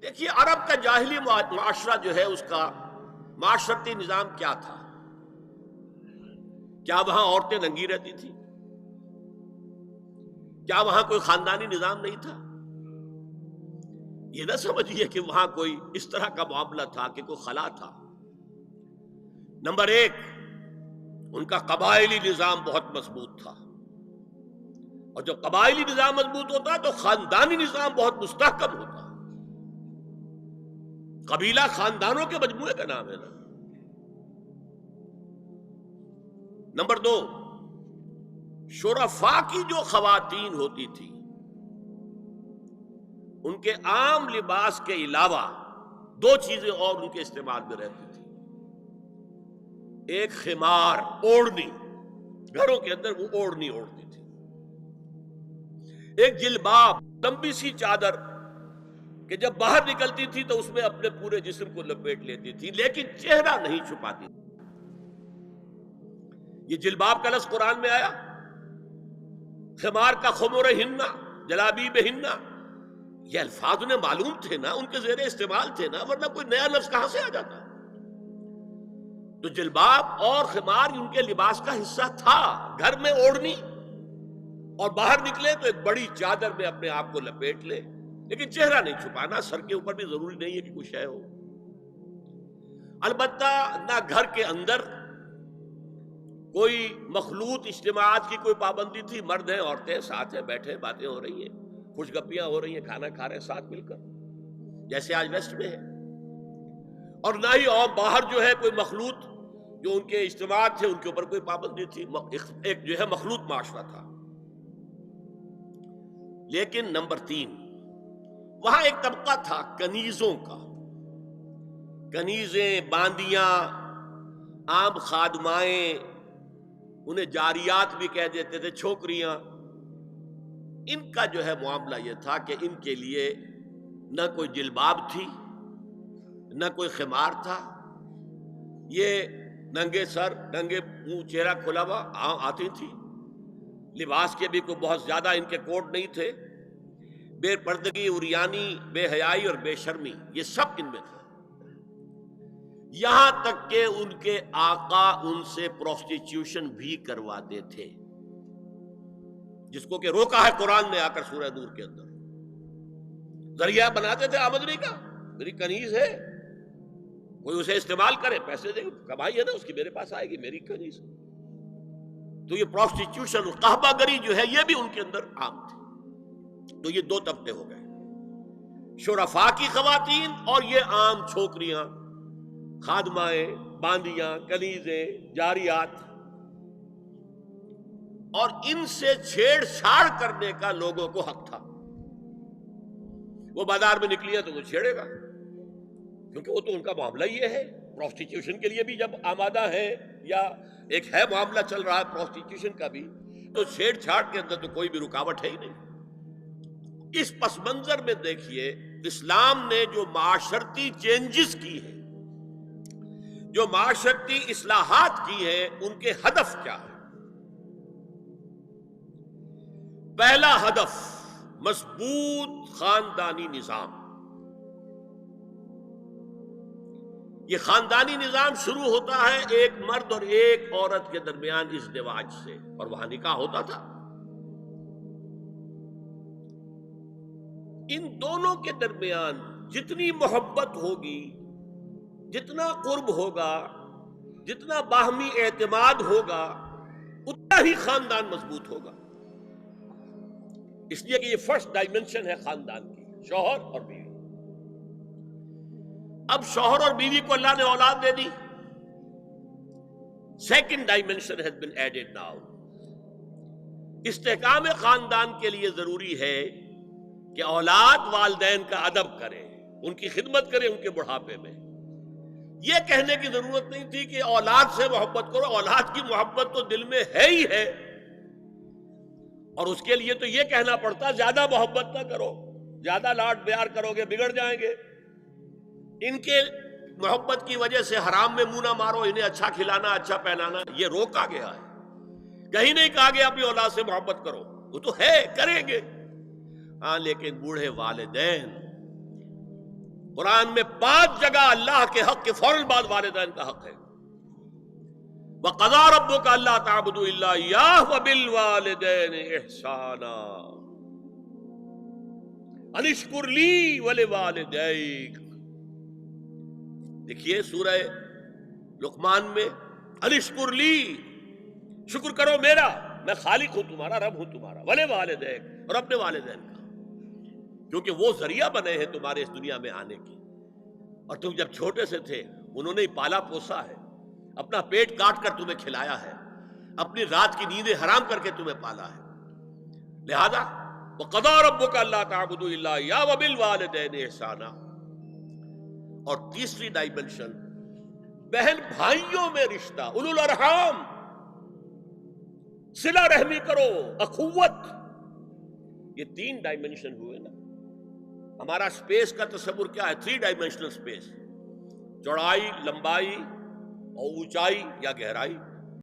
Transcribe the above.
دیکھیے عرب کا جاہلی معاشرہ جو ہے اس کا معاشرتی نظام کیا تھا؟ کیا وہاں عورتیں ننگی رہتی تھی؟ کیا وہاں کوئی خاندانی نظام نہیں تھا؟ یہ نہ سمجھیے کہ وہاں کوئی اس طرح کا معاملہ تھا کہ کوئی خلا تھا۔ نمبر ایک، ان کا قبائلی نظام بہت مضبوط تھا، اور جب قبائلی نظام مضبوط ہوتا تو خاندانی نظام بہت مستحکم ہوتا۔ قبیلہ خاندانوں کے مجموعے کا نام ہے نا۔ نمبر دو، شرفاء کی جو خواتین ہوتی تھی ان کے عام لباس کے علاوہ دو چیزیں اور ان کے استعمال میں رہتی تھی۔ ایک خمار، اوڑھنی، گھروں کے اندر وہ اوڑھنی اوڑھتی تھی۔ ایک جلباب، لمبی سی چادر کہ جب باہر نکلتی تھی تو اس میں اپنے پورے جسم کو لپیٹ لیتی تھی، لیکن چہرہ نہیں چھپاتی تھی۔ یہ جلباب کا لفظ قرآن میں آیا، خمار کا خمر ہننا، جلابیب ہننا، یہ الفاظ انہیں معلوم تھے نا، ان کے زیر استعمال تھے نا، ورنہ کوئی نیا لفظ کہاں سے آ جاتا؟ تو جلباب اور خمار ان کے لباس کا حصہ تھا، گھر میں اوڑھنی، اور باہر نکلے تو ایک بڑی چادر میں اپنے آپ کو لپیٹ لے، لیکن چہرہ نہیں چھپانا، سر کے اوپر بھی ضروری نہیں ہے کہ کچھ ہے ہو۔ البتہ نہ گھر کے اندر کوئی مخلوط اجتماعات کی کوئی پابندی تھی، مرد ہیں عورتیں ساتھ ہیں، بیٹھے باتیں ہو رہی ہیں، خوش گپیاں ہو رہی ہیں، کھانا کھا رہے ہیں ساتھ مل کر، جیسے آج ویسٹ میں ہے۔ اور نہ ہی اور باہر جو ہے کوئی مخلوط جو ان کے اجتماعات تھے ان کے اوپر کوئی پابندی تھی، ایک جو ہے مخلوط معاشرہ تھا۔ لیکن نمبر تین، وہاں ایک طبقہ تھا کنیزوں کا، کنیزیں، باندیاں، عام خادمائیں، انہیں جاریات بھی کہہ دیتے تھے، چھوکریاں۔ ان کا جو ہے معاملہ یہ تھا کہ ان کے لیے نہ کوئی جلباب تھی، نہ کوئی خمار تھا، یہ ننگے سر، ننگے منہ، چہرہ کھلا ہوا آتی تھی۔ لباس کے بھی کوئی بہت زیادہ ان کے کوڈ نہیں تھے، بے پردگی، عریانی، بے حیائی اور بے شرمی، یہ سب ان میں تھا۔ یہاں تک کہ ان کے آقا ان سے پروسٹیٹیوشن بھی کرواتے تھے، جس کو کہ روکا ہے قرآن میں آ کر سورہ نور کے اندر۔ ذریعہ بناتے تھے آمدنی کا، میری کنیز ہے، کوئی اسے استعمال کرے، پیسے دے، کمائی ہے نا اس کی، میرے پاس آئے گی، میری کنیز۔ تو یہ پروسٹیٹیوشن، قحبہ گری جو ہے یہ بھی ان کے اندر عام تھی۔ تو یہ دو طبقے ہو گئے، شرفاء کی خواتین اور یہ عام چھوکریاں، خادمائیں، باندیاں، کنیزیں، جاریات۔ اور ان سے چھیڑ چھاڑ کرنے کا لوگوں کو حق تھا۔ وہ بازار میں نکلی ہے تو وہ چھیڑے گا، کیونکہ وہ تو ان کا معاملہ یہ ہے۔ پروسٹیٹیوشن کے لیے بھی جب آمادہ ہے، یا ایک ہے معاملہ چل رہا ہے پروسٹیٹیوشن کا بھی، تو چھیڑ چھاڑ کے اندر تو کوئی بھی رکاوٹ ہے ہی نہیں۔ اس پس منظر میں دیکھیے اسلام نے جو معاشرتی چینجز کی ہیں، جو معاشرتی اصلاحات کی ہیں، ان کے ہدف کیا ہے؟ پہلا ہدف مضبوط خاندانی نظام۔ یہ خاندانی نظام شروع ہوتا ہے ایک مرد اور ایک عورت کے درمیان ازدواج سے، اور وہاں نکاح ہوتا تھا۔ ان دونوں کے درمیان جتنی محبت ہوگی، جتنا قرب ہوگا، جتنا باہمی اعتماد ہوگا، اتنا ہی خاندان مضبوط ہوگا۔ اس لیے کہ یہ فرسٹ ڈائمنشن ہے خاندان کی، شوہر اور بیوی۔ اب شوہر اور بیوی کو اللہ نے اولاد دے دی، second dimension has been added now. استحکام خاندان کے لیے ضروری ہے کہ اولاد والدین کا ادب کرے، ان کی خدمت کرے ان کے بڑھاپے میں۔ یہ کہنے کی ضرورت نہیں تھی کہ اولاد سے محبت کرو، اولاد کی محبت تو دل میں ہے ہی ہے، اور اس کے لیے تو یہ کہنا پڑتا زیادہ محبت نہ کرو، زیادہ لاڈ پیار کرو گے بگڑ جائیں گے، ان کے محبت کی وجہ سے حرام میں منہ نہ مارو، انہیں اچھا کھلانا، اچھا پہنانا، یہ روکا گیا ہے۔ کہیں نہیں کہا گیا اپنی اولاد سے محبت کرو، وہ تو ہے، کریں گے، ہاں، لیکن بوڑھے والدین قرآن میں 5 جگہ اللہ کے حق کے فوراً بعد والدین کا حق ہے. وَقَضَىٰ رَبُّكَ أَلَّا تَعْبُدُوا إِلَّا إِيَّاهُ وَبِالْوَالِدَيْنِ إِحْسَانًا أَنِ اشْكُرْ لِي وَلِوَالِدَيْكَ. دیکھیے سورہ لقمان میں أَنِ اشْكُرْ لِي، شکر کرو میرا، میں خالق ہوں تمہارا، رب ہوں تمہارا، وَلِوَالِدَيْكَ، اور اپنے والدین کا، کیونکہ وہ ذریعہ بنے ہیں تمہارے اس دنیا میں آنے کے. اور تم جب چھوٹے سے تھے انہوں نے ہی پالا پوسا ہے، اپنا پیٹ کاٹ کر تمہیں کھلایا ہے، اپنی رات کی نیندیں حرام کر کے تمہیں پالا ہے. لہذا وَقَضَىٰ رَبُّكَ أَلَّا تَعْبُدُوا إِلَّا إِيَّاهُ وَبِالْوَالِدَيْنِ إِحْسَانًا. اور تیسری ڈائمنشن بہن بھائیوں میں رشتہ، اولو الارحام، صلہ رحمی کرو، اخوت. یہ 3 ڈائمنشن ہوئے نا. ہمارا سپیس کا تصور کیا ہے؟ 3 ڈائمنشنل سپیس، چوڑائی، لمبائی اور اونچائی یا گہرائی.